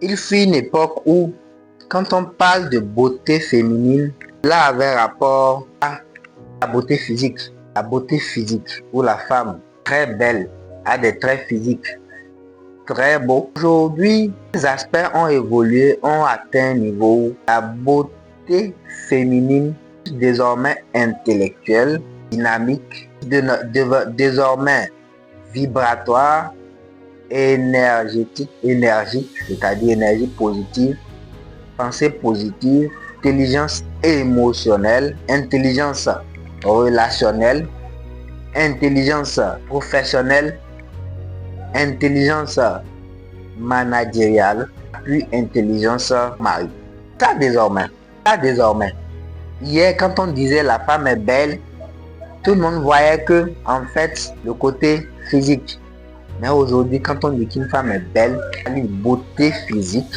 Il fut une époque où, quand on parle de beauté féminine, cela avait rapport à la beauté physique. La beauté physique, où la femme très belle a des traits physiques très beaux. Aujourd'hui, les aspects ont évolué, ont atteint un niveau où la beauté féminine est désormais intellectuelle, dynamique, désormais vibratoire, énergique, c'est-à-dire énergie positive, pensée positive, intelligence émotionnelle, intelligence relationnelle, intelligence professionnelle, intelligence managériale, puis intelligence mari. Ça désormais. Hier, quand on disait la femme est belle, tout le monde voyait que, en fait, le côté physique. Mais aujourd'hui, quand on dit qu'une femme est belle, elle a une beauté physique,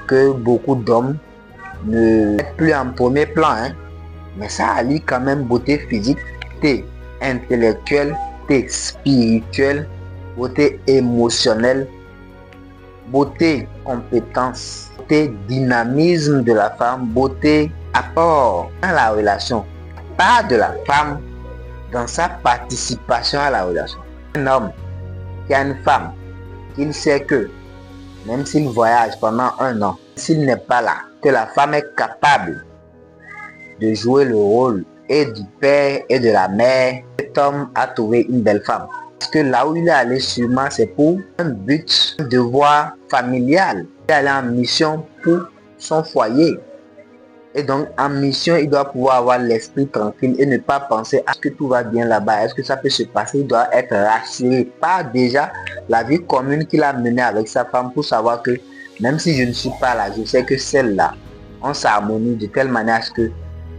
que beaucoup d'hommes ne mettent plus en premier plan. Mais ça allie quand même beauté physique, beauté intellectuelle, beauté spirituelle, beauté émotionnelle, beauté compétence, beauté dynamisme de la femme, beauté apport dans la relation. Pas de la femme dans sa participation à la relation. Un homme qui a une femme, qu'il sait que même s'il voyage pendant un an, s'il n'est pas là, que la femme est capable de jouer le rôle et du père et de la mère, cet homme a trouvé une belle femme. Parce que là où il est allé sûrement, c'est pour un but, un devoir familial. Il est allé en mission pour son foyer. Et donc, en mission, il doit pouvoir avoir l'esprit tranquille et ne pas penser à ce que tout va bien là-bas. Est-ce que ça peut se passer? Il doit être rassuré par déjà la vie commune qu'il a menée avec sa femme pour savoir que même si je ne suis pas là, je sais que celle-là, on s'harmonie de telle manière que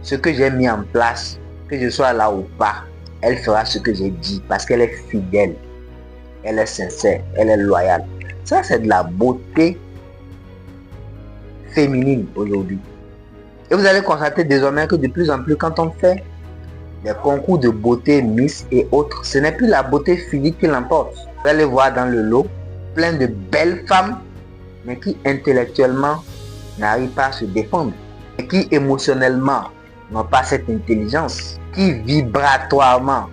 ce que j'ai mis en place, que je sois là ou pas, elle fera ce que j'ai dit parce qu'elle est fidèle, elle est sincère, elle est loyale. Ça, c'est de la beauté féminine aujourd'hui. Et vous allez constater désormais que de plus en plus, quand on fait des concours de beauté, Miss et autres, ce n'est plus la beauté physique qui l'emporte. Vous allez voir dans le lot plein de belles femmes, mais qui intellectuellement n'arrivent pas à se défendre, et qui émotionnellement n'ont pas cette intelligence, qui vibratoirement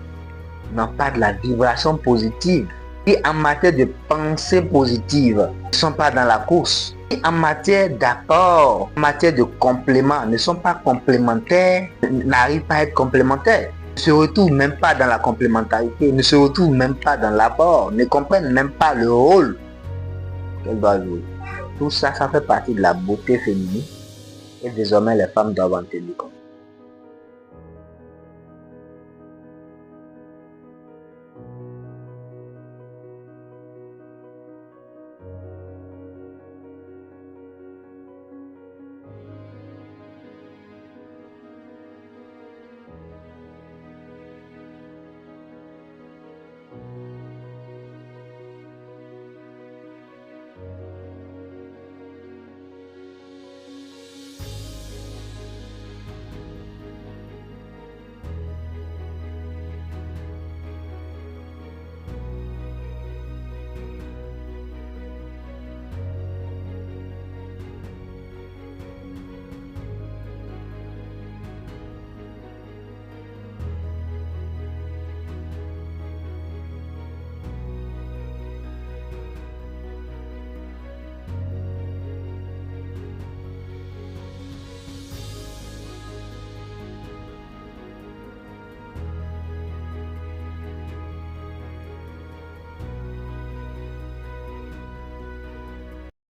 n'ont pas de la vibration positive, qui en matière de pensée positive ne sont pas dans la course. En matière d'apport, en matière de complément, ne sont pas complémentaires, n'arrivent pas à être complémentaires, ne se retrouvent même pas dans la complémentarité, ne se retrouvent même pas dans l'apport, ne comprennent même pas le rôle qu'elles doivent jouer. Tout ça, ça fait partie de la beauté féminine et désormais les femmes doivent en tenir compte.